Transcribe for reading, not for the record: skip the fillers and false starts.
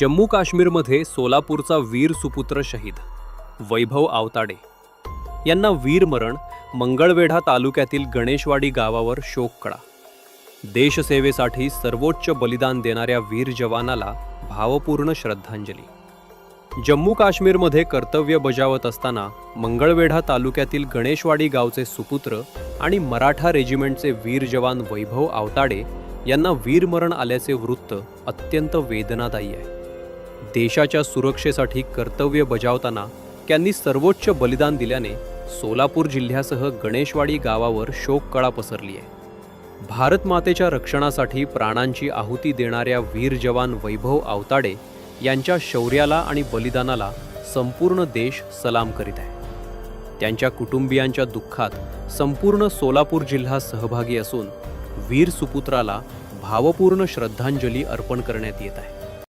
जम्मू काश्मीरमध्ये सोलापूरचा वीर सुपुत्र शहीद वैभव आवताडे यांना वीरमरण मंगळवेढा तालुक्यातील गणेशवाडी गावावर शोककळा। देशसेवेसाठी सर्वोच्च बलिदान देणाऱ्या वीर जवानाला भावपूर्ण श्रद्धांजली। जम्मू काश्मीरमध्ये कर्तव्य बजावत असताना मंगळवेढा तालुक्यातील गणेशवाडी गावचे सुपुत्र आणि मराठा रेजिमेंटचे वीर जवान वैभव आवताडे यांना वीरमरण आल्याचे वृत्त अत्यंत वेदनादायी आहे। देशाच्या सुरक्षेसाठी कर्तव्य बजावताना त्यांनी सर्वोच्च बलिदान दिल्याने सोलापूर जिल्ह्यासह गणेशवाडी गावावर शोककळा पसरली आहे। भारत मातेच्या रक्षणासाठी प्राणांची आहुती देणाऱ्या वीर जवान वैभव आवताडे यांच्या शौर्याला आणि बलिदानाला संपूर्ण देश सलाम करीत आहे। त्यांच्या कुटुंबियांच्या दुःखात संपूर्ण सोलापूर जिल्हा सहभागी असून वीर सुपुत्राला भावपूर्ण श्रद्धांजली अर्पण करण्यात येत आहे।